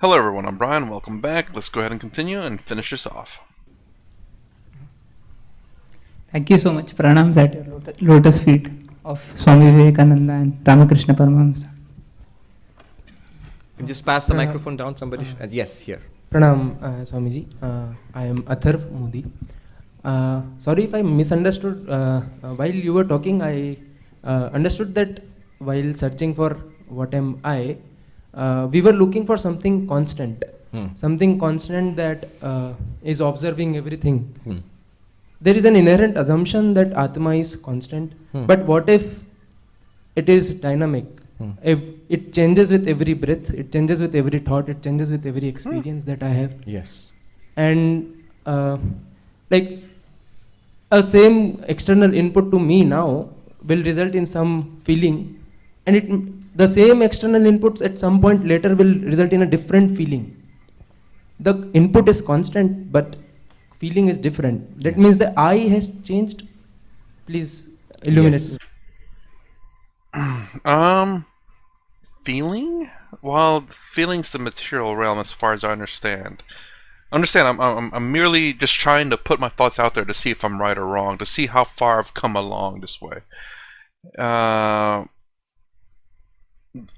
Hello everyone, I'm Brian, welcome back. Let's go ahead and continue and finish this off. Thank you so much. Pranams at your lotus feet of Swami Vivekananda and Ramakrishna Paramahamsa. Just pass the microphone down, somebody. Yes, here. Pranam, Swamiji. I am Atharv Modi. Sorry if I misunderstood. While you were talking, I understood that while searching for what am I, we were looking for something constant. Something constant that is observing everything. There is an inherent assumption that Atma is constant. But what if it is dynamic? If it changes with every breath, it changes with every thought, it changes with every experience that I have. Yes. And like a same external input to me now will result in some feeling, and the same external inputs at some point later will result in a different feeling. The input is constant, but feeling is different. That means the I has changed. Please illuminate. Yes. Feeling? Well, feeling's the material realm as far as I understand. I'm merely just trying to put my thoughts out there to see if I'm right or wrong, to see how far I've come along this way.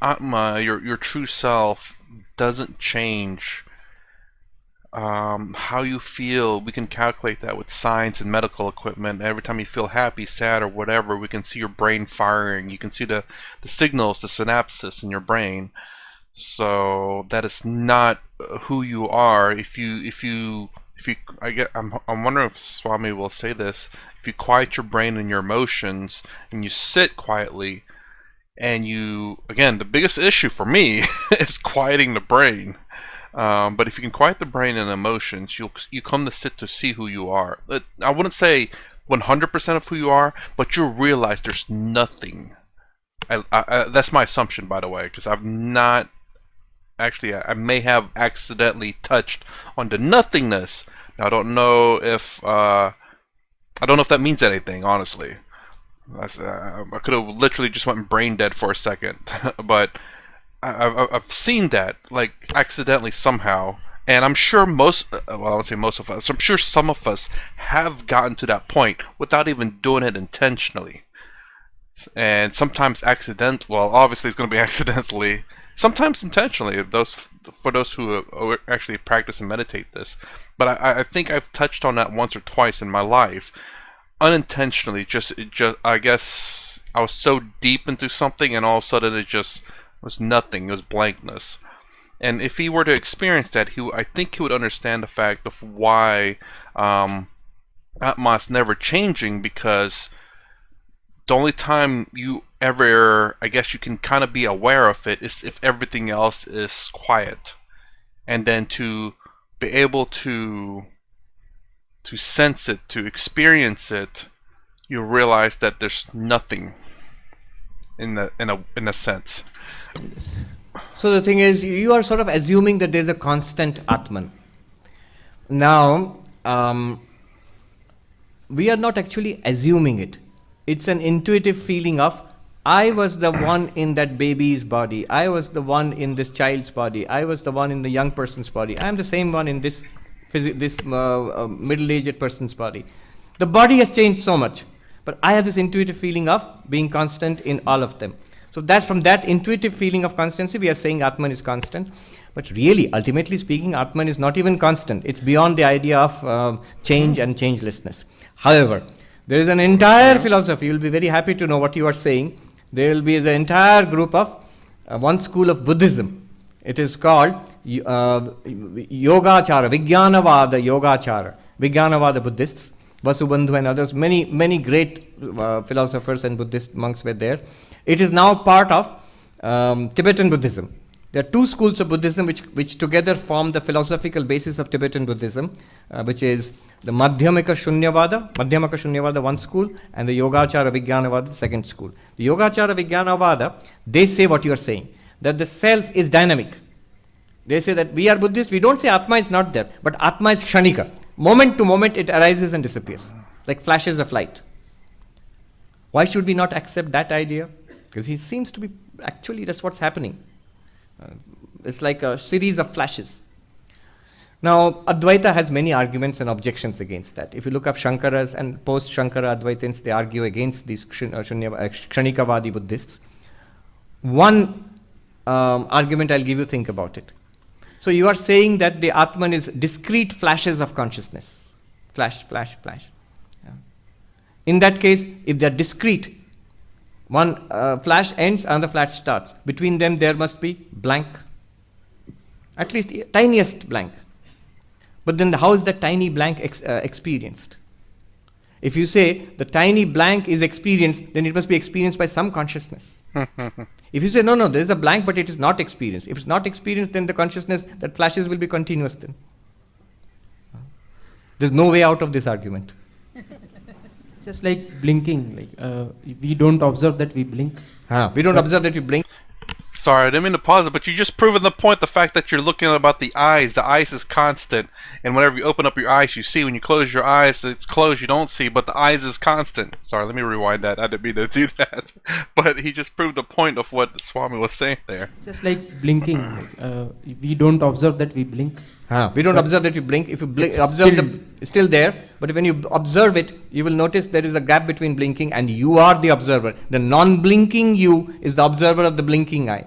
Atma, your true self, doesn't change. How you feel, we can calculate that with science and medical equipment. Every time you feel happy, sad, or whatever, we can see your brain firing. You can see the signals, the synapses in your brain. So that is not who you are. I'm wondering if Swami will say this. If you quiet your brain and your emotions, and you sit quietly, and you, again, the biggest issue for me is quieting the brain. But if you can quiet the brain and emotions, you come to sit to see who you are. I wouldn't say 100% of who you are, but you'll realize there's nothing. That's my assumption, by the way, because I've not actually. I may have accidentally touched on the nothingness. Now, I don't know if that means anything, honestly. I could have literally just went brain dead for a second, but I've seen that, like, accidentally somehow, and I'm sure I would say most of us, I'm sure some of us have gotten to that point without even doing it intentionally. And sometimes obviously it's going to be accidentally, sometimes intentionally, for those who actually practice and meditate this. But I think I've touched on that once or twice in my life, unintentionally. I guess I was so deep into something, and all of a sudden it just was nothing. It was blankness. And if he were to experience that, I think he would understand the fact of why Atma is never changing, because the only time you ever, I guess you can kind of be aware of it, is if everything else is quiet. And then to be able to sense it, to experience it, you realize that there's nothing in a sense. So the thing is, you are sort of assuming that there's a constant Atman. Now, we are not actually assuming it. It's an intuitive feeling of, I was the one in that baby's body. I was the one in this child's body. I was the one in the young person's body. I am the same one in this middle-aged person's body. The body has changed so much, but I have this intuitive feeling of being constant in all of them. So that's from that intuitive feeling of constancy, we are saying Atman is constant. But really, ultimately speaking, Atman is not even constant. It's beyond the idea of change and changelessness. However, there is an entire philosophy. You'll be very happy to know what you are saying. There will be the entire group of one school of Buddhism. It is called Yogachara, Vijnanavada Yogachara. Vijnanavada Buddhists, Vasubandhu and others, many great philosophers and Buddhist monks were there. It is now part of Tibetan Buddhism. There are two schools of Buddhism which together form the philosophical basis of Tibetan Buddhism, which is the Madhyamaka Shunyavada one school, and the Yogachara Vijnanavada the second school. The Yogachara Vijnanavada, they say what you are saying, that the self is dynamic. They say that we are Buddhists, we don't say Atma is not there, but Atma is Kshanika. Moment to moment it arises and disappears, like flashes of light. Why should we not accept that idea? Because he seems to be, actually that's what's happening. It's like a series of flashes. Now, Advaita has many arguments and objections against that. If you look up Shankaras and post-Shankara Advaitins, they argue against these Kshanikavadi Buddhists. One argument I'll give you, think about it. So you are saying that the Atman is discrete flashes of consciousness. Flash, flash, flash. Yeah. In that case, if they are discrete, one flash ends, another flash starts. Between them there must be blank. At least tiniest blank. But then how is that tiny blank experienced? If you say the tiny blank is experienced, then it must be experienced by some consciousness. If you say, no, there is a blank, but it is not experienced. If it's not experienced, then the consciousness that flashes will be continuous then. There's no way out of this argument. Just like blinking, like we don't observe that we blink. We don't observe that we blink. Sorry, I didn't mean to pause it, but you just proven the point, the fact that you're looking about the eyes. The eyes is constant, and whenever you open up your eyes, you see. When you close your eyes, it's closed, you don't see, but the eyes is constant. Sorry, let me rewind that. I didn't mean to do that. But he just proved the point of what Swami was saying there. Just like blinking, like, we don't observe that we blink. We don't observe that you blink. If you observe it's still there, but when you observe it, you will notice there is a gap between blinking and you are the observer. The non-blinking you is the observer of the blinking eye.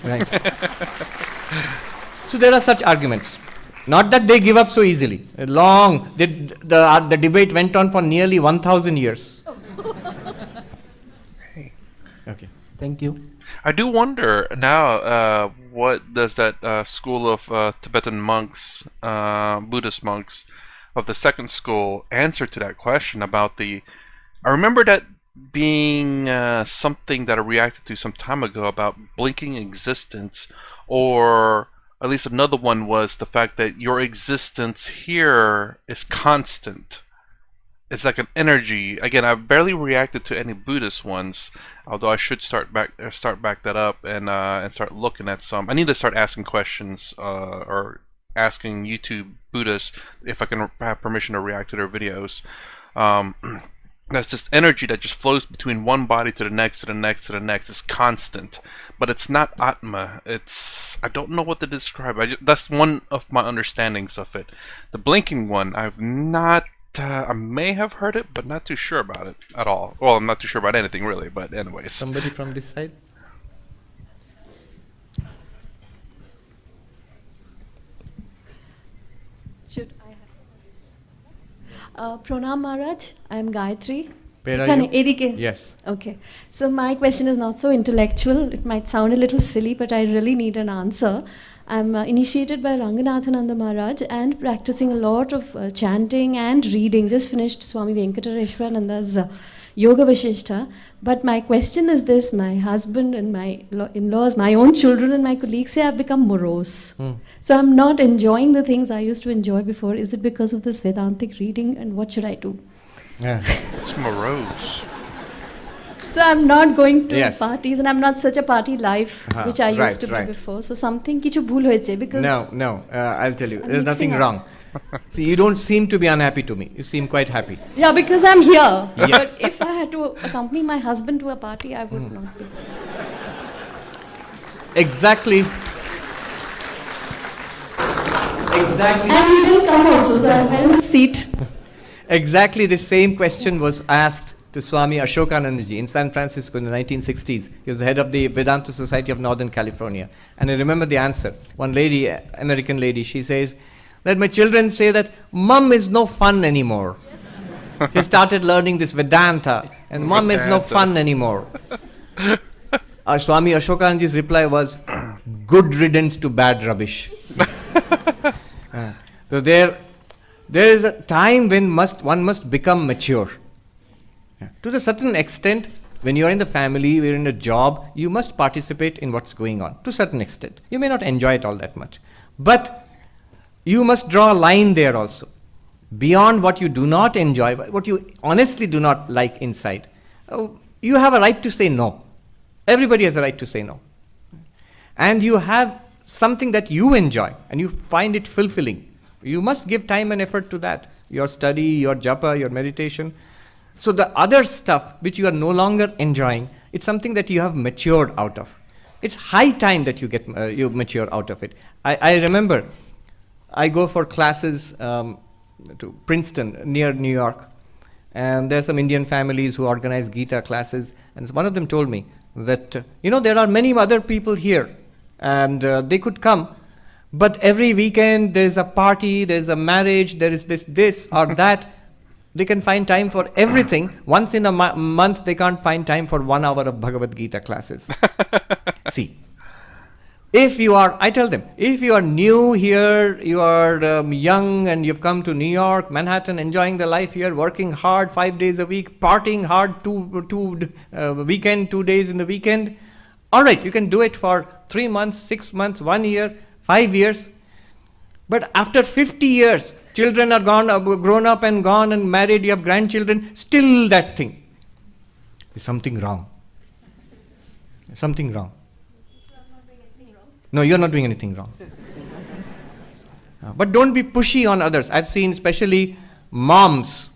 Right. So there are such arguments. Not that they give up so easily. The debate went on for nearly 1,000 years. Okay. Thank you. I do wonder now, what does that school of Tibetan monks, Buddhist monks of the second school answer to that question about I remember that being something that I reacted to some time ago about blinking existence, or at least another one was the fact that your existence here is constant. It's like an energy. Again, I've barely reacted to any Buddhist ones, although I should start back that up and start looking at some. I need to start asking questions or asking YouTube Buddhists if I can have permission to react to their videos. That's just energy that just flows between one body to the next, to the next, to the next. It's constant, but it's not Atma. I don't know what to describe. That's one of my understandings of it. The blinking one, I've not. I may have heard it, but not too sure about it at all. Well, I'm not too sure about anything really, but anyways. Somebody from this side? Should I have? Pranam Maharaj, I am Gayatri. Where are you? ADK. Yes. Okay. So my question is not so intellectual. It might sound a little silly, but I really need an answer. I'm initiated by Ranganathananda Maharaj and practicing a lot of chanting and reading. Just finished Swami Venkatareshwarananda's Yoga Vashishta. But my question is this: my husband and my in-laws, my own children and my colleagues say I've become morose. So I'm not enjoying the things I used to enjoy before. Is it because of this Vedantic reading, and what should I do? It's morose. So I'm not going to Yes. parties, and I'm not such a party life which I used to be right. before. So something kichu bhul hoyeche because No, I'll tell you. I'm There's nothing mixing wrong. See, you don't seem to be unhappy to me. You seem quite happy. yeah, because I'm here. Yes. But if I had to accompany my husband to a party, I would not be. Exactly. And he didn't come also, so I had a seat. Exactly the same question was asked to Swami Ashokanandaji in San Francisco in the 1960s. He was the head of the Vedanta Society of Northern California. And I remember the answer. One lady, American lady, she says that my children say that mum is no fun anymore. Yes. He started learning this Vedanta, and mum is no fun anymore. Our Swami Ashokanandaji's reply was, good riddance to bad rubbish. So there is a time when one must become mature. To a certain extent, when you're in the family, you're in a job, you must participate in what's going on. To a certain extent. You may not enjoy it all that much. But you must draw a line there also. Beyond what you do not enjoy, what you honestly do not like inside, you have a right to say no. Everybody has a right to say no. And you have something that you enjoy and you find it fulfilling. You must give time and effort to that. Your study, your japa, your meditation. So the other stuff which you are no longer enjoying, it's something that you have matured out of. It's high time that you mature out of it. I remember I go for classes to Princeton near New York, and there are some Indian families who organize Gita classes, and one of them told me that there are many other people here, and they could come, but every weekend there is a party, there is a marriage, there is this or that. They can find time for everything. Once in a month, they can't find time for 1 hour of Bhagavad Gita classes. See, I tell them, if you are new here, you are young and you've come to New York, Manhattan, enjoying the life here, working hard 5 days a week, partying hard 2 days in the weekend. All right, you can do it for 3 months, 6 months, 1 year, 5 years. But after 50 years, children are grown up and gone and married, you have grandchildren, still that thing. There's something wrong. Something wrong. No, you're not doing anything wrong. But don't be pushy on others. I've seen especially moms.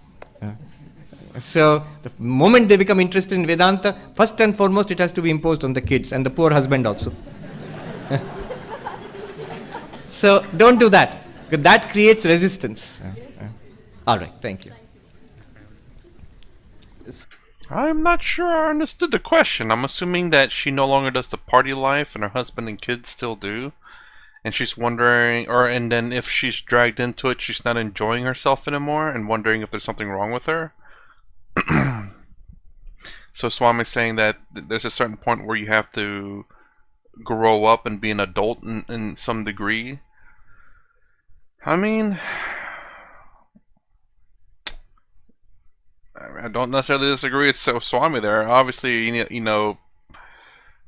So the moment they become interested in Vedanta, first and foremost it has to be imposed on the kids and the poor husband also. So don't do that, because that creates resistance. All right, thank you. I'm not sure I understood the question. I'm assuming that she no longer does the party life and her husband and kids still do. And she's wondering, and then if she's dragged into it, she's not enjoying herself anymore and wondering if there's something wrong with her. So Swami's saying that there's a certain point where you have to grow up and be an adult in some degree. I mean, I don't necessarily disagree with Swami there. Obviously,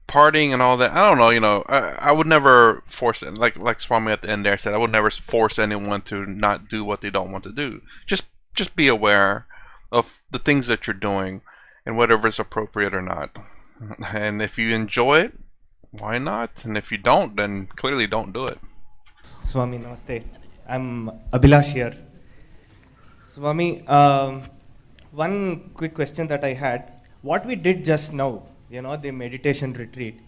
partying and all that. I don't know. I would never force it. Like Swami at the end there said, I would never force anyone to not do what they don't want to do. Just be aware of the things that you're doing and whatever is appropriate or not. And if you enjoy it, why not? And if you don't, then clearly don't do it. Swami, namaste. I'm Abhilash here. Swami, one quick question that I had. What we did just now, the meditation retreat,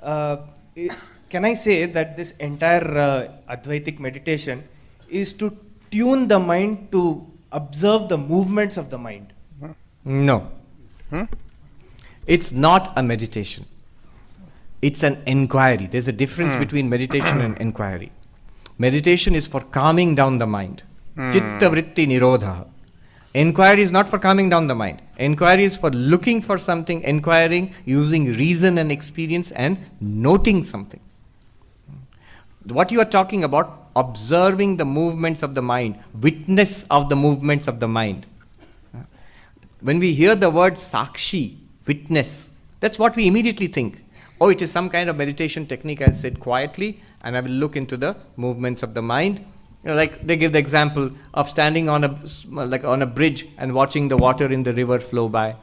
can I say that this entire Advaitic meditation is to tune the mind to observe the movements of the mind? No. It's not a meditation. It's an inquiry. There's a difference between meditation and inquiry. Meditation is for calming down the mind. Chitta vritti nirodha. Inquiry is not for calming down the mind. Inquiry is for looking for something, inquiring, using reason and experience and noting something. What you are talking about, observing the movements of the mind, witness of the movements of the mind. When we hear the word sakshi, witness, that's what we immediately think. Oh, it is some kind of meditation technique. I'll sit quietly and I will look into the movements of the mind. Like they give the example of standing on a bridge and watching the water in the river flow by.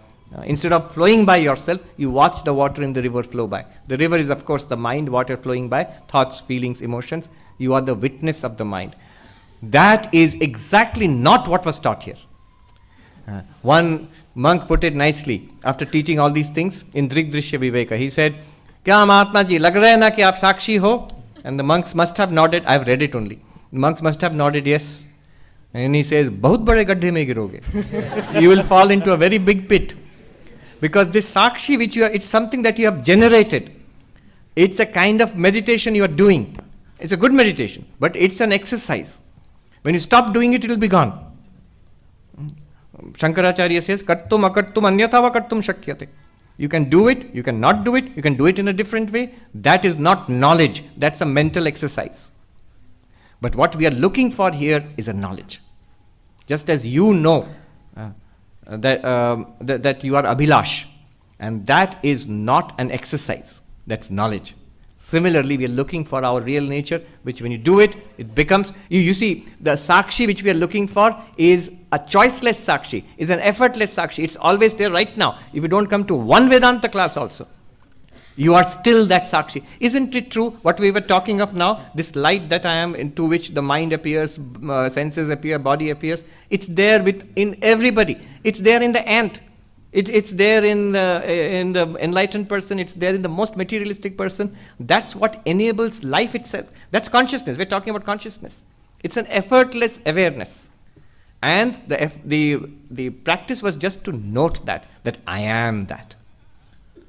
Instead of flowing by yourself, you watch the water in the river flow by. The river is of course the mind, water flowing by, thoughts, feelings, emotions. You are the witness of the mind. That is exactly not what was taught here. One monk put it nicely after teaching all these things in Drigdrishya Viveka. He said, Kya Mahatma ji, lag raha hai na ki aap sakshi ho? And the monks must have nodded. I have read it only. The monks must have nodded yes. And he says, Bahut bade gaddhe mein giroge. You will fall into a very big pit. Because this sakshi which it's something that you have generated. It's a kind of meditation you are doing. It's a good meditation, but it's an exercise. When you stop doing it, it will be gone. Shankaracharya says, Kartum akartum anyatha va kartum shakyate. You can do it, you can not do it, you can do it in a different way. That is not knowledge, that's a mental exercise. But what we are looking for here is a knowledge. Just as you know that you are Abhilash, and that is not an exercise, that's knowledge. Similarly, we are looking for our real nature, which when you do it, it becomes, you see, the sakshi which we are looking for is a choiceless sakshi, is an effortless sakshi. It's always there right now. If you don't come to one Vedanta class also, you are still that sakshi. Isn't it true what we were talking of now? This light that I am, into which the mind appears, senses appear, body appears. It's there in everybody. It's there in the ant. It's there in the enlightened person, it's there in the most materialistic person. That's what enables life itself. That's consciousness. We're talking about consciousness. It's an effortless awareness. And the practice was just to note that I am that.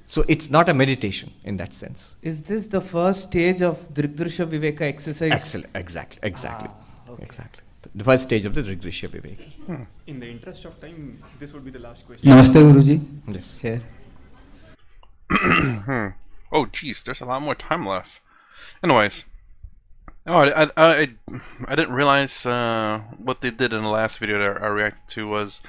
So it's not a meditation in that sense. Is this the first stage of Drigdrishya Viveka exercise? Excellent. Exactly. Exactly. The first stage of the Drigdrishya Viveka. In the interest of time, this would be the last question. Namaste Guruji. Yes. Here. Oh, geez, there's a lot more time left. Anyways, I didn't realize what they did in the last video that I reacted to was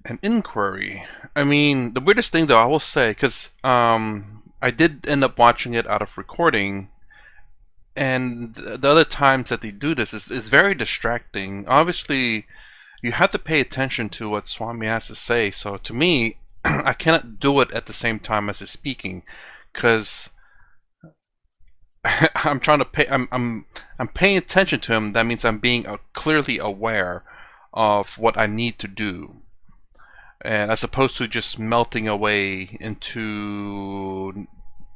an inquiry. I mean, the weirdest thing though, I will say, because I did end up watching it out of recording, and the other times that they do this is very distracting. Obviously, you have to pay attention to what Swami has to say. So to me, I cannot do it at the same time as he's speaking, because I'm trying to pay. I'm paying attention to him. That means I'm being clearly aware of what I need to do, and as opposed to just melting away into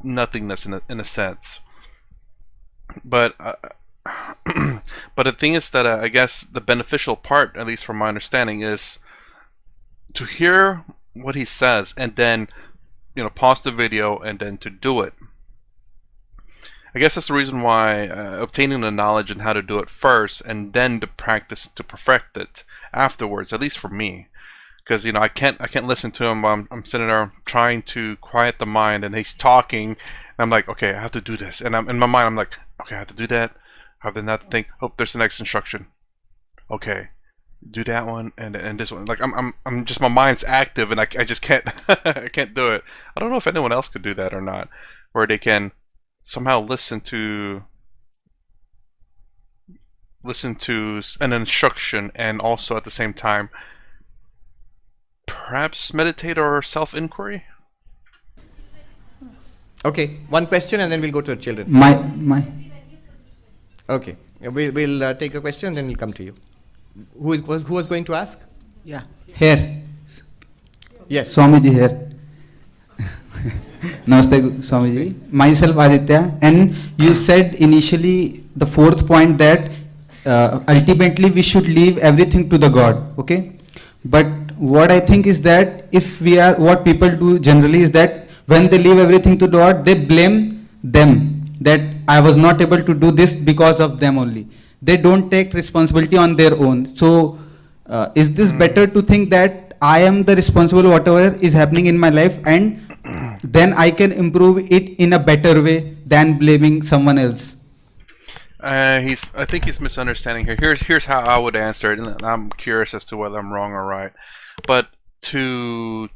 nothingness in a sense. But but the thing is that I guess the beneficial part, at least from my understanding, is to hear what he says and then, you know, pause the video and then to do it. I guess that's the reason why obtaining the knowledge and how to do it first, and then to practice to perfect it afterwards. At least for me, because you know I can't listen to him while I'm sitting there trying to quiet the mind, and he's talking, and I'm like, okay, I have to do this, and I'm in my mind, I'm like, okay, I have to do that. I have to not think, oh, there's the next instruction. Okay, do that one and this one. Like I'm just, my mind's active, and I just can't I can't do it. I don't know if anyone else could do that or not, where they can somehow listen to an instruction and also at the same time perhaps meditate or self-inquiry. Okay, one question and then we'll go to the children. My. Okay, we'll take a question and then we'll come to you. Who was going to ask? Yeah. Here. Yes. Swamiji here. Namaste Swamiji. Myself Aditya. And you said initially the fourth point that ultimately we should leave everything to the God. Okay. But what I think is that what people do generally is that when they leave everything to God, they blame them, that I was not able to do this because of them only. They don't take responsibility on their own. So is this better to think that I am the responsible whatever is happening in my life, and then I can improve it in a better way than blaming someone else? I think he's misunderstanding here. Here's how I would answer it, and I'm curious as to whether I'm wrong or right. But to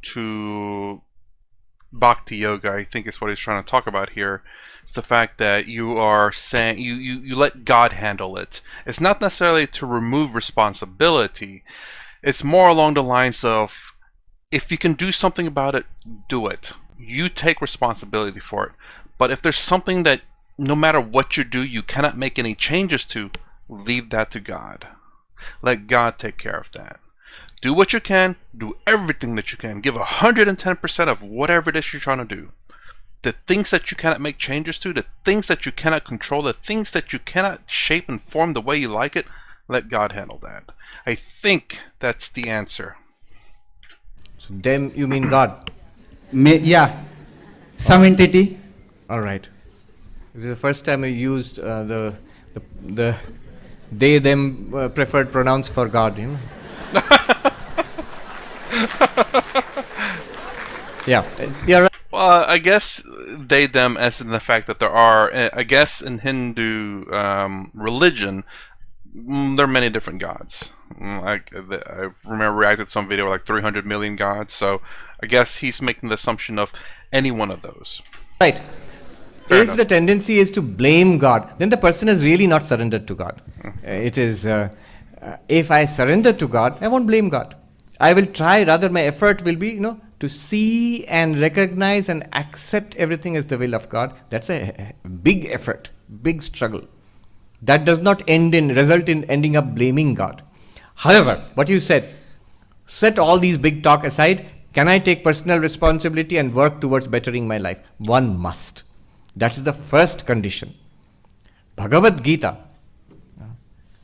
Bhakti Yoga, I think is what he's trying to talk about here. It's the fact that you are saying you let God handle it. It's not necessarily to remove responsibility. It's more along the lines of, if you can do something about it, do it. You take responsibility for it. But if there's something that no matter what you do, you cannot make any changes to, leave that to God. Let God take care of that. Do what you can, do everything that you can, give 110% of whatever it is you're trying to do. The things that you cannot make changes to, the things that you cannot control, the things that you cannot shape and form the way you like it, let God handle that. I think that's the answer. So them, you mean God? Yeah, some entity. All right. This is the first time I used the they them preferred pronouns for God. You know. Yeah, you're right. Well, I guess they, them, as in the fact that there are, I guess in Hindu religion, there are many different gods. I remember reacted to some video with like 300 million gods, so I guess he's making the assumption of any one of those. Right. Fair if enough. the tendency is to blame God, then the person is really not surrendered to God. It is, if I surrender to God, I won't blame God. I will try, rather my effort will be, to see and recognize and accept everything as the will of God. That's a big effort, big struggle. That does not result in ending up blaming God. However, what you said, set all these big talk aside, Can I take personal responsibility and work towards bettering my life? One must. That is the first condition. Bhagavad Gita,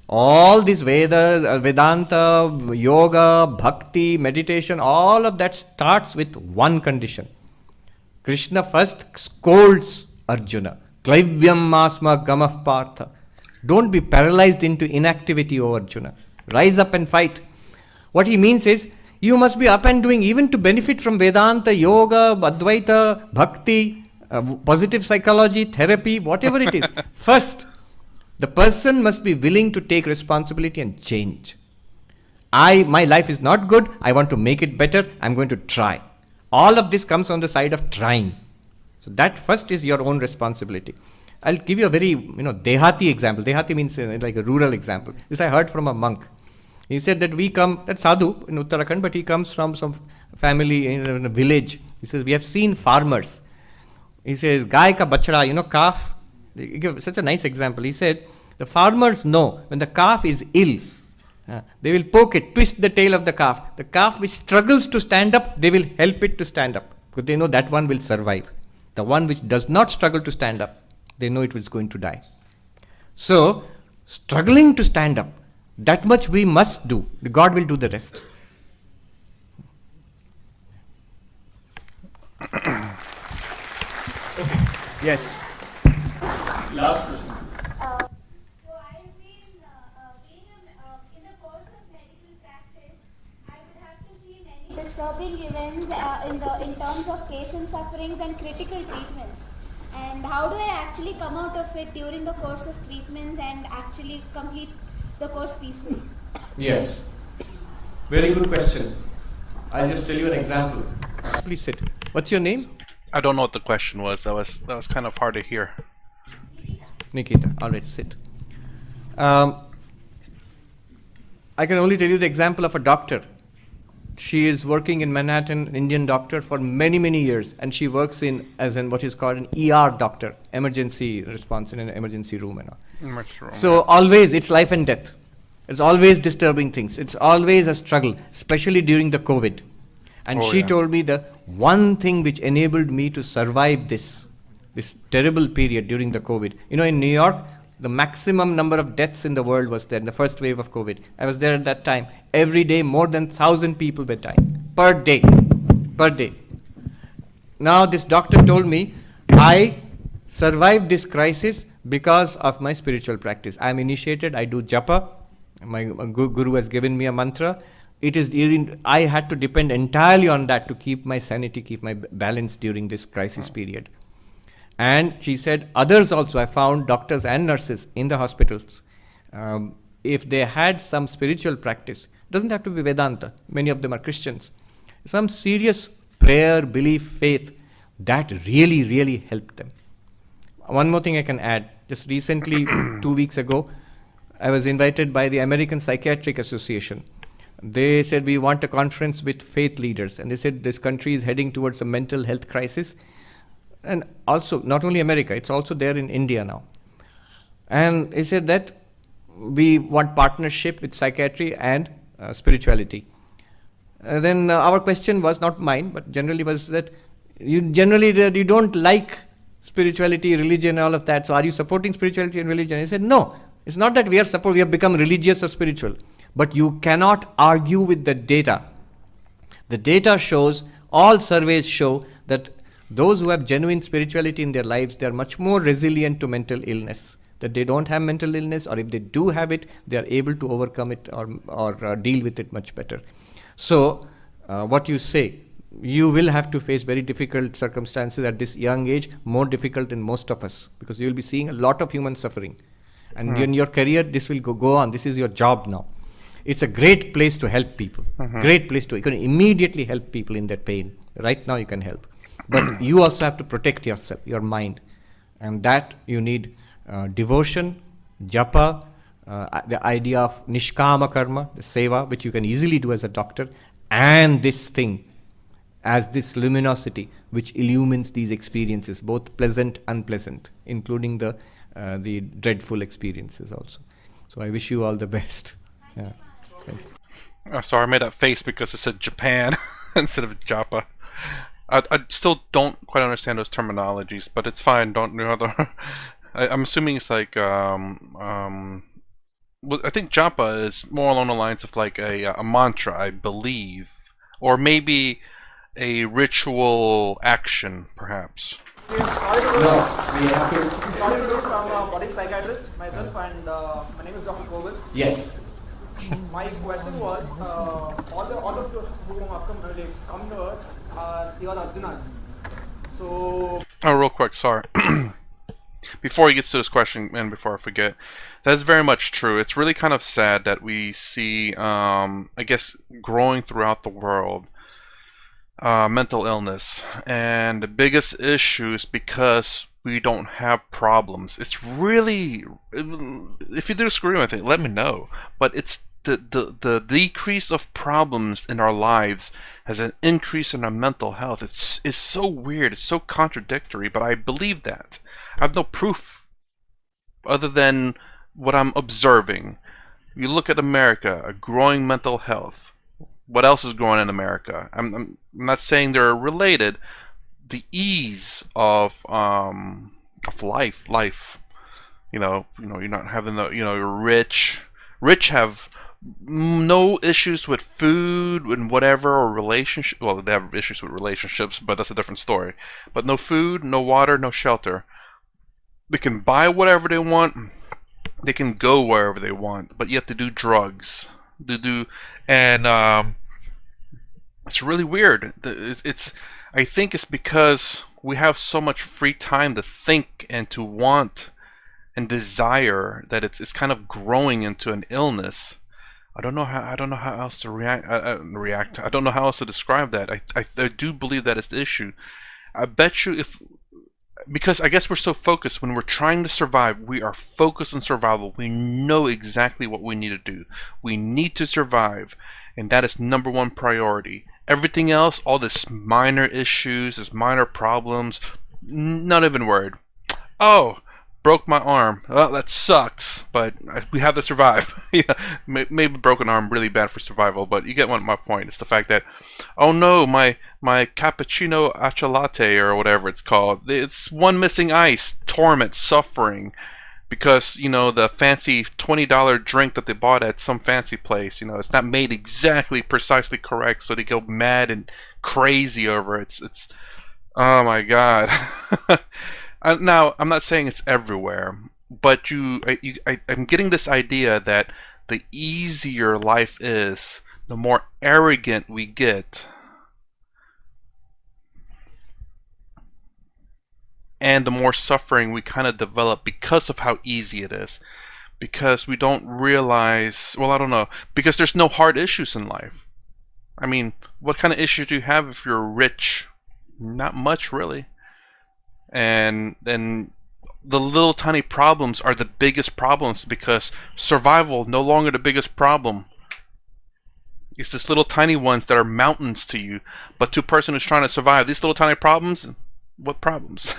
all these Vedas, Vedanta, yoga, bhakti, meditation, all of that starts with one condition. Krishna first scolds Arjuna. Klaivyam masma gamah partha. Don't be paralyzed into inactivity, O Arjuna. Rise up and fight. What he means is, you must be up and doing even to benefit from Vedanta, yoga, Advaita, bhakti, positive psychology, therapy, whatever it is. First, the person must be willing to take responsibility and change. My life is not good, I want to make it better, I'm going to try. All of this comes on the side of trying. So that first is your own responsibility. I'll give you a very, Dehati example. Dehati means like a rural example. This I heard from a monk. He said that that's sadhu in Uttarakhand, but he comes from some family in a village. He says, we have seen farmers. He says, Gai ka bachda, calf. He gave such a nice example. He said, the farmers know when the calf is ill, they will poke it, twist the tail of the calf. The calf which struggles to stand up, they will help it to stand up, because they know that one will survive. The one which does not struggle to stand up, they know it is going to die. So, struggling to stand up, that much we must do. God will do the rest. Yes. Last question. So I've been in the course of medical practice, I would have to see many disturbing events in terms of patient sufferings and critical treatments. And how do I actually come out of it during the course of treatments and actually complete the course peacefully? Yes. Very good question. I'll just tell you an example. Please sit. What's your name? I don't know what the question was. That was kind of hard to hear. Nikita. All right, sit. I can only tell you the example of a doctor. She is working in Manhattan, Indian doctor, for many, many years, and she works as what is called an ER doctor, emergency response in an emergency room and all. So always it's life and death. It's always disturbing things. It's always a struggle, especially during the COVID. And she told me the one thing which enabled me to survive this terrible period during the COVID. In New York, the maximum number of deaths in the world was there in the first wave of COVID. I was there at that time. Every day, more than 1,000 people were dying. Per day. Now, this doctor told me, I survived this crisis because of my spiritual practice. I am initiated, I do japa. My guru has given me a mantra. I had to depend entirely on that to keep my sanity, keep my balance during this crisis period. And she said, others also, I found doctors and nurses in the hospitals, if they had some spiritual practice, doesn't have to be Vedanta, many of them are Christians, some serious prayer, belief, faith, that really, really helped them. One more thing I can add. Just recently, 2 weeks ago, I was invited by the American Psychiatric Association. They said, we want a conference with faith leaders. And they said, this country is heading towards a mental health crisis. And also, not only America, it's also there in India now. And they said that we want partnership with psychiatry and spirituality. Then our question was, not mine, but generally was that you don't like spirituality, religion, all of that. So are you supporting spirituality and religion? He said, no, it's not that we have become religious or spiritual. But you cannot argue with the data. The data shows, all surveys show that those who have genuine spirituality in their lives, they are much more resilient to mental illness. That they don't have mental illness, or if they do have it, they are able to overcome it or deal with it much better. So, what you say, you will have to face very difficult circumstances at this young age, more difficult than most of us, because you will be seeing a lot of human suffering. And in your career, this will go on. This is your job now. It's a great place to help people. Great place you can immediately help people in their pain. Right now you can help. But you also have to protect yourself, your mind. And that you need devotion, japa, the idea of nishkama karma, the seva, which you can easily do as a doctor, and this thing, as this luminosity, which illumines these experiences, both pleasant, unpleasant, including the dreadful experiences also. So I wish you all the best. Yeah. Sorry, I made that face because it said Japan. instead of japa. I still don't quite understand those terminologies, but it's fine. Don't you know? I'm assuming it's like well, I think japa is more along the lines of like a mantra, I believe, or maybe a ritual action, perhaps. No, we have to. Sorry to do some body psychiatrist myself, and my name is Dr. Koval. Yes. My question was, all of you who have come here are all Arjunas. So. Oh, real quick, sorry. Before he gets to this question, and before I forget, that's very much true. It's really kind of sad that we see, I guess, growing throughout the world, mental illness. And the biggest issue is because we don't have problems. It's really, if you disagree with it, let me know. But it's the decrease of problems in our lives has an increase in our mental health. It's so weird. It's so contradictory, but I believe that. I have no proof other than what I'm observing. You look at America, a growing mental health. What else is growing in America? I'm not saying they're related. The ease of life. You know, you're not having the, you're rich have no issues with food and whatever, or relationship. Well, they have issues with relationships, but that's a different story. But no food, no water, no shelter. They can buy whatever they want. They can go wherever they want, but you have to do drugs. And it's really weird. I think it's because we have so much free time to think and to want and desire that it's kind of growing into an illness. I don't know how else to react. I don't know how else to describe that. I do believe that is the issue. I bet you because I guess we're so focused when we're trying to survive, we are focused on survival. We know exactly what we need to do. We need to survive, and that is number one priority. Everything else, all this minor issues, this minor problems, not even worried. Oh, broke my arm. Well, that sucks, but we have to survive. Yeah, maybe broken arm really bad for survival, but you get my point. It's the fact that, oh no, my cappuccino acha latte or whatever it's called, it's one missing ice, torment, suffering, because the fancy $20 drink that they bought at some fancy place, it's not made exactly precisely correct, so they go mad and crazy over it. It's oh my god. Now, I'm not saying it's everywhere, but I'm getting this idea that the easier life is, the more arrogant we get, and the more suffering we kind of develop because of how easy it is. Because we don't realize, well, I don't know, because there's no hard issues in life. I mean, what kind of issues do you have if you're rich? Not much, really. And then the little tiny problems are the biggest problems, because survival no longer the biggest problem. It's these little tiny ones that are mountains to you, but to a person who's trying to survive these little tiny problems, what problems?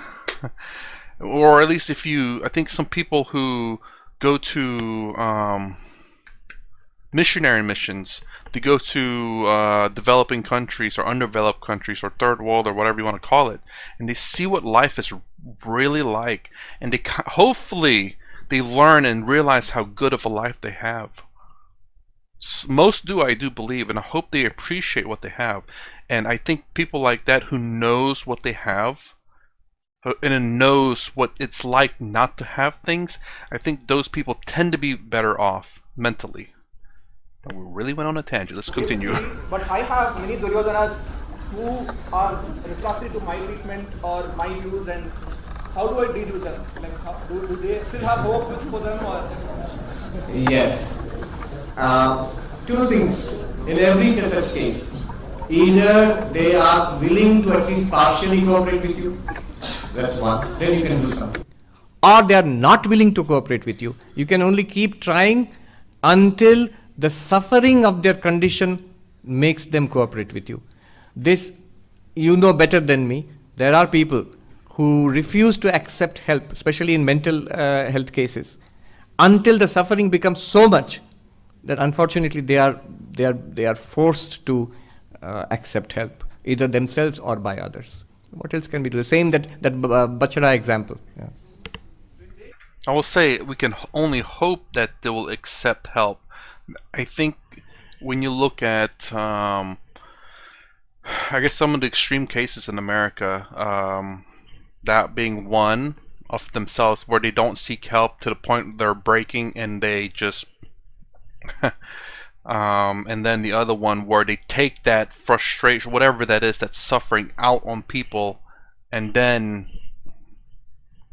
Or at least I think some people who go to missionary missions, they go to developing countries or underdeveloped countries or third world or whatever you want to call it, and they see what life is really like, and they hopefully they learn and realize how good of a life they have. Most do, I do believe, and I hope they appreciate what they have. And I think people like that who knows what they have and knows what it's like not to have things, I think those people tend to be better off mentally. We really went on a tangent. Let's continue. But I have many Duryodanas who are refractory to my treatment or my views, and how do I deal with them? Like, do they still have hope for them? Or? Yes. Two things in every such case. Either they are willing to at least partially cooperate with you. That's one. Then you can do something. Or they are not willing to cooperate with you. You can only keep trying until the suffering of their condition makes them cooperate with you. This, you know better than me. There are people who refuse to accept help, especially in mental health cases, until the suffering becomes so much that unfortunately they are forced to accept help, either themselves or by others. What else can we do? The same that Bachara example. Yeah. I will say we can only hope that they will accept help. I think when you look at, I guess some of the extreme cases in America, that being one of themselves where they don't seek help to the point they're breaking and they just, and then the other one where they take that frustration, whatever that is, that's suffering out on people, and then,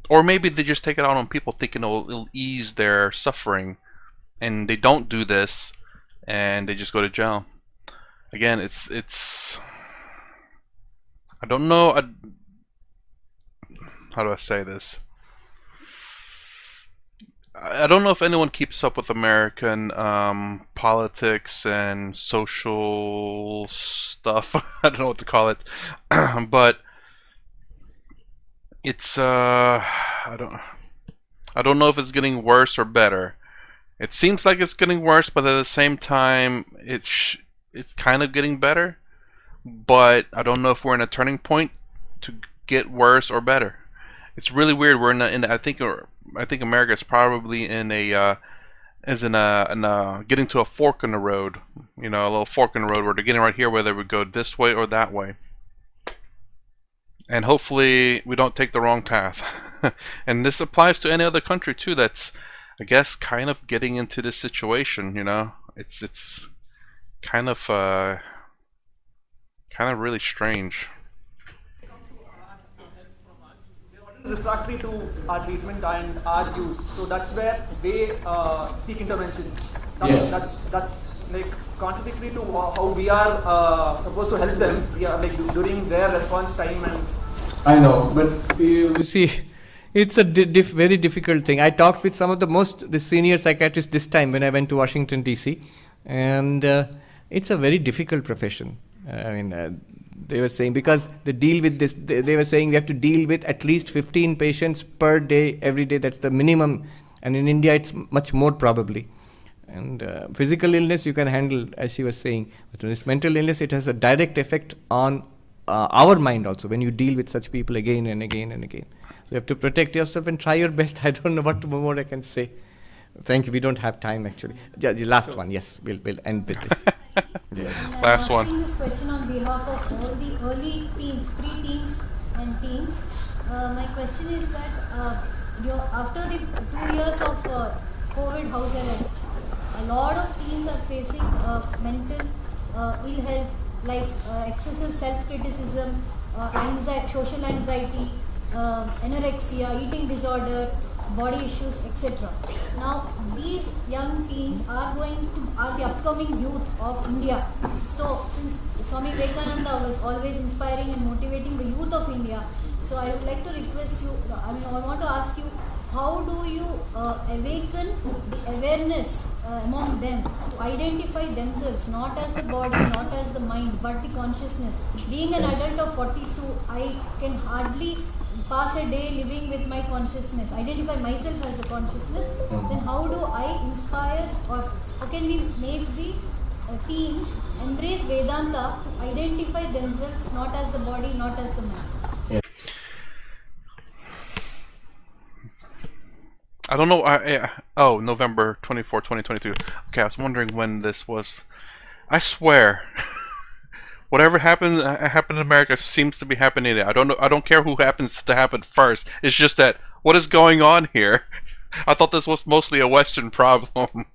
or maybe they just take it out on people thinking it'll ease their suffering, and they don't do this, and they just go to jail. Again, it's I don't know, how do I say this? I don't know if anyone keeps up with American politics and social stuff. I don't know what to call it, but it's I don't know if it's getting worse or better. It seems like it's getting worse, but at the same time, it's kind of getting better. But I don't know if we're in a turning point to get worse or better. It's really weird. We're I think America is probably in a getting to a fork in the road. You know, a little fork in the road where they're getting right here, whether we go this way or that way. And hopefully we don't take the wrong path. And this applies to any other country too that's, I guess, kind of getting into this situation. You know, it's kind of really strange. Refractory to our treatment and our use, so that's where they seek intervention. That's like contradictory to how we are supposed to help them. We are like during their response time. And I know, but You see, it's a very difficult thing. I talked with some of the senior psychiatrists this time when I went to Washington DC, and it's a very difficult profession. I mean, they were saying, because they deal with this, they were saying we have to deal with at least 15 patients per day, every day. That's the minimum. And in India, it's much more probably. And physical illness you can handle, as she was saying. But when it's mental illness, it has a direct effect on our mind also, when you deal with such people again and again and again. So you have to protect yourself and try your best. I don't know what more I can say. Thank you. We don't have time, actually. The last one, yes. We'll end with this. Yes. Last one. I'm asking this question on behalf of all the early teens, pre-teens and teens. My question is that after the 2 years of COVID house arrest, a lot of teens are facing mental ill health, like excessive self-criticism, social anxiety, anorexia, eating disorder, body issues, etc. Now, these young teens are the upcoming youth of India. So, since Swami Vivekananda was always inspiring and motivating the youth of India, so I would like to request you, I want to ask you, how do you awaken the awareness among them to identify themselves, not as the body, not as the mind, but the consciousness? Being an adult of 42, I can hardly pass a day living with my consciousness, identify myself as the consciousness. Then how do I inspire, or how can we make the teens embrace Vedanta to identify themselves not as the body, not as the mind? I don't know. November 24, 2022. Okay, I was wondering when this was. I swear, whatever happened in America seems to be happening there. I don't know. I don't care who happens to happen first. It's just that what is going on here? I thought this was mostly a Western problem,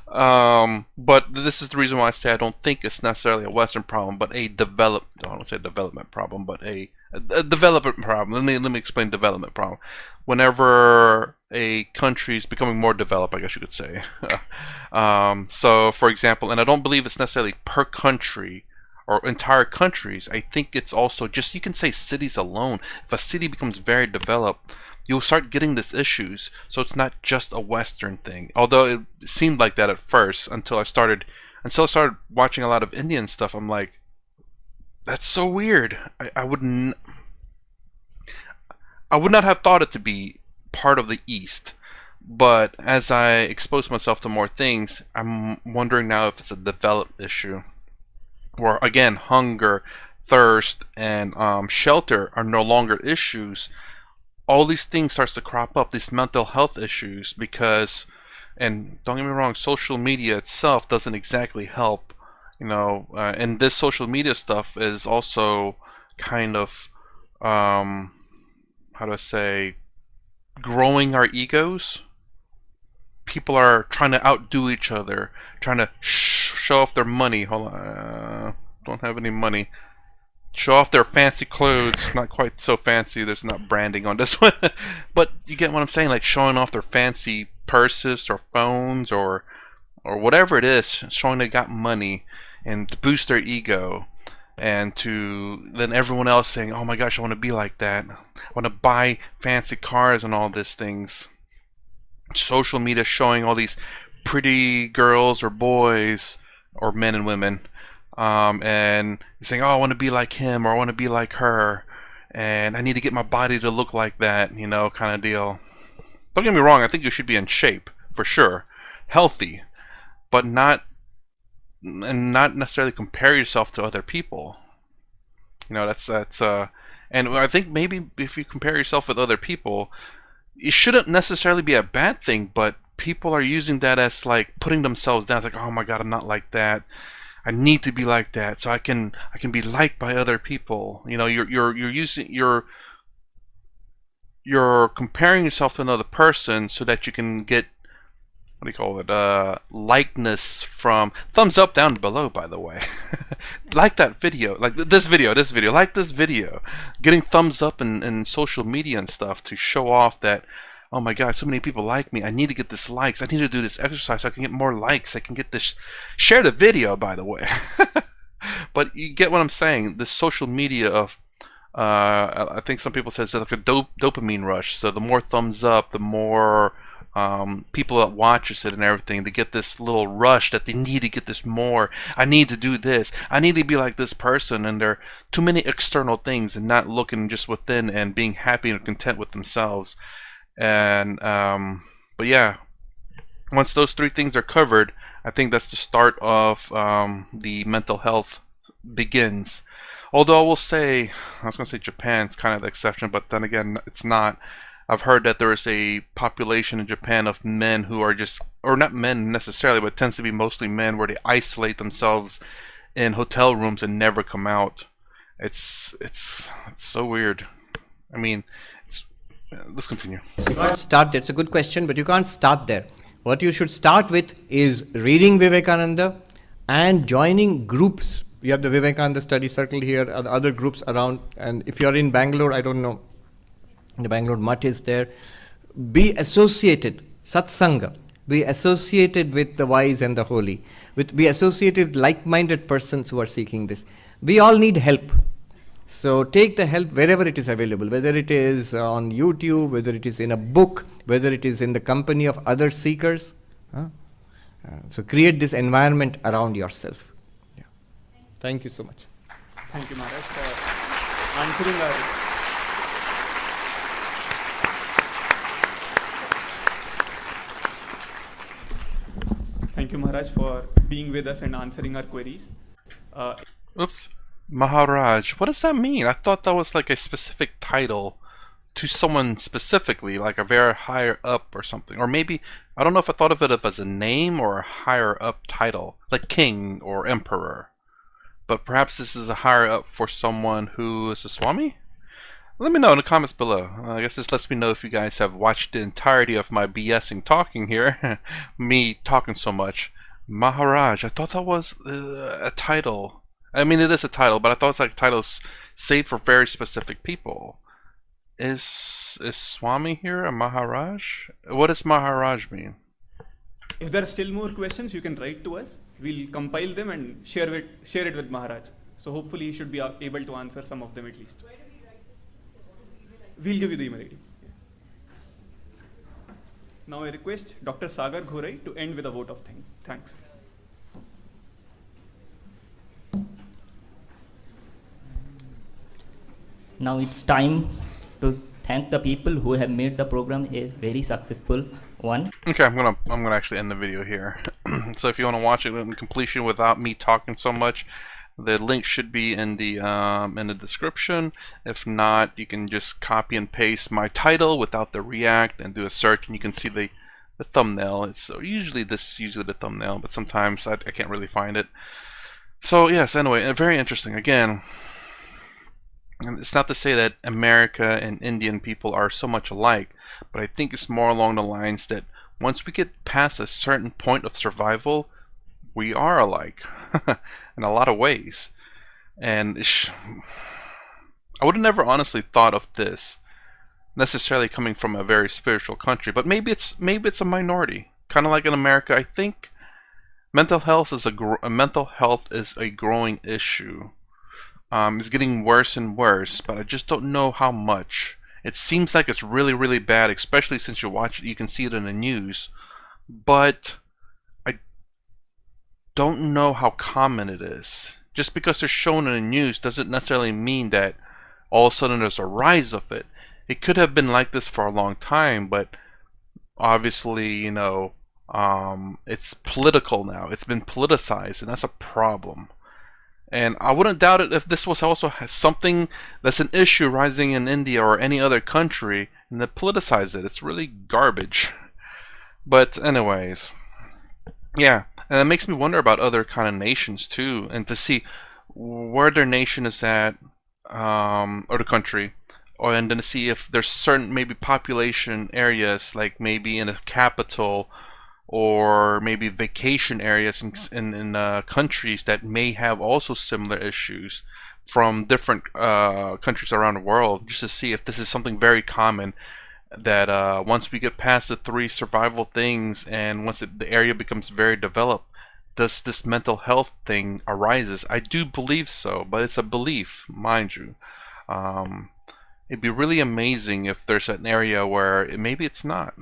but this is the reason why I say I don't think it's necessarily a Western problem, but I don't say development problem, but a development problem. Let me explain development problem. Whenever a country is becoming more developed, I guess you could say. So, for example, and I don't believe it's necessarily per country or entire countries. I think it's also just, you can say cities alone. If a city becomes very developed, you'll start getting these issues. So it's not just a Western thing. Although it seemed like that at first until I started watching a lot of Indian stuff. I'm like, that's so weird. I would not have thought it to be part of the East. But as I expose myself to more things, I'm wondering now if it's a developed issue. where again hunger, thirst, and shelter are no longer issues, all these things starts to crop up, these mental health issues, because, and don't get me wrong, social media itself doesn't exactly help, and this social media stuff is also kind of, how do I say, growing our egos. People are trying to outdo each other, trying to show off their money. Hold on, don't have any money. Show off their fancy clothes. Not quite so fancy. There's not branding on this one, but you get what I'm saying. Like showing off their fancy purses or phones or whatever it is, showing they got money and to boost their ego, and to then everyone else saying, "Oh my gosh, I want to be like that. I want to buy fancy cars and all these things." Social media showing all these pretty girls or boys or men and women, and saying, "Oh, I want to be like him," or "I want to be like her," and "I need to get my body to look like that," kind of deal. Don't get me wrong, I think you should be in shape for sure, healthy, but not necessarily compare yourself to other people. That's and I think maybe if you compare yourself with other people, it shouldn't necessarily be a bad thing, but people are using that as like putting themselves down. It's like, "Oh my god, I'm not like that. I need to be like that so I can be liked by other people." You're comparing yourself to another person so that you can get, what do you call it, likeness from thumbs up down below, by the way. Like that video, like this video, like this video, getting thumbs up in social media and stuff to show off that, "Oh my god, so many people like me. I need to get this likes. I need to do this exercise so I can get more likes. I can get this." Share the video, by the way. But you get what I'm saying. This social media of, I think some people say it's like a dopamine rush. So the more thumbs up, the more people that watches it and everything, they get this little rush that they need to get this more. "I need to do this. I need to be like this person." And there are too many external things and not looking just within and being happy and content with themselves. And but yeah, once those three things are covered, I think that's the start of the mental health begins. Although I will say, I was going to say Japan's kind of the exception, but then again, it's not. I've heard that there is a population in Japan of men who are just, or not men necessarily, but it tends to be mostly men, where they isolate themselves in hotel rooms and never come out. It's so weird. I mean, let's continue. You can't start there. It's a good question, but you can't start there. What you should start with is reading Vivekananda and joining groups. We have the Vivekananda Study Circle here, other groups around, and if you're in Bangalore, I don't know, the Bangalore Mutt is there. Be associated, satsanga, be associated with the wise and the holy, be associated with like-minded persons who are seeking this. We all need help. So take the help wherever it is available, whether it is on YouTube, whether it is in a book, whether it is in the company of other seekers. So create this environment around yourself. Yeah. Thank you so much. Thank you, Maharaj, for answering our... Thank you, Maharaj, for being with us and answering our queries. Oops. Maharaj, what does that mean? I thought that was like a specific title to someone specifically, like a very higher up or something. Or maybe, I don't know if I thought of it as a name or a higher up title, like king or emperor. But perhaps this is a higher up for someone who is a Swami? Let me know in the comments below. I guess this lets me know if you guys have watched the entirety of my BSing talking here. Me talking so much. Maharaj, I thought that was a title. I mean, it is a title, but I thought it's like titles saved for very specific people. Is Swami here a Maharaj? What does Maharaj mean? If there are still more questions, you can write to us. We'll compile them and share it with Maharaj. So hopefully you should be able to answer some of them at least. We'll give you the email ID. Now I request Dr. Sagar Ghorai to end with a vote of thanks. Now it's time to thank the people who have made the program a very successful one. Okay, I'm gonna actually end the video here. So if you want to watch it in completion without me talking so much, The link should be in the description. If not, you can just copy and paste my title without the React and do a search, and you can see the thumbnail. It's usually the thumbnail, but sometimes I can't really find it. So yes, anyway, very interesting. Again, and it's not to say that America and Indian people are so much alike, but I think it's more along the lines that once we get past a certain point of survival, we are alike in a lot of ways. And I would have never honestly thought of this necessarily coming from a very spiritual country, but maybe it's a minority, kind of like in America. I think mental health is a growing issue. It's getting worse and worse, but I just don't know how much. It seems like it's really, really bad, especially since you watch it, you can see it in the news. But I don't know how common it is. Just because they're shown in the news doesn't necessarily mean that all of a sudden there's a rise of it. It could have been like this for a long time, but obviously, you know, it's political now. It's been politicized, and that's a problem. And I wouldn't doubt it if this was also something that's an issue rising in India or any other country, and they politicize it. It's really garbage. But anyways, yeah, and it makes me wonder about other kind of nations too, and to see where their nation is at, or the country, and then to see if there's certain maybe population areas, like maybe in a capital, or maybe vacation areas in countries that may have also similar issues from different countries around the world, just to see if this is something very common, that once we get past the 3 survival things and once the area becomes very developed, does this mental health thing arises. I do believe so, but it's a belief, mind you. It'd be really amazing if there's an area where maybe it's not.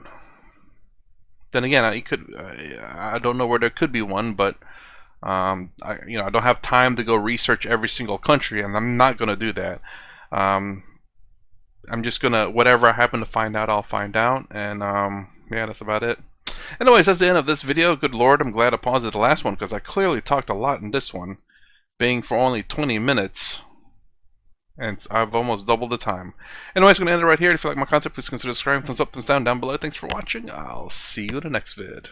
Then again, I don't know where there could be one, but I don't have time to go research every single country, and I'm not gonna do that. I'm just gonna, whatever I happen to find out, I'll find out, and yeah, that's about it. Anyways, that's the end of this video. Good Lord, I'm glad I paused at the last one, because I clearly talked a lot in this one, being for only 20 minutes. And I've almost doubled the time. Anyways, I'm going to end it right here. If you like my content, please consider subscribing. Thumbs up, thumbs down below. Thanks for watching. I'll see you in the next vid.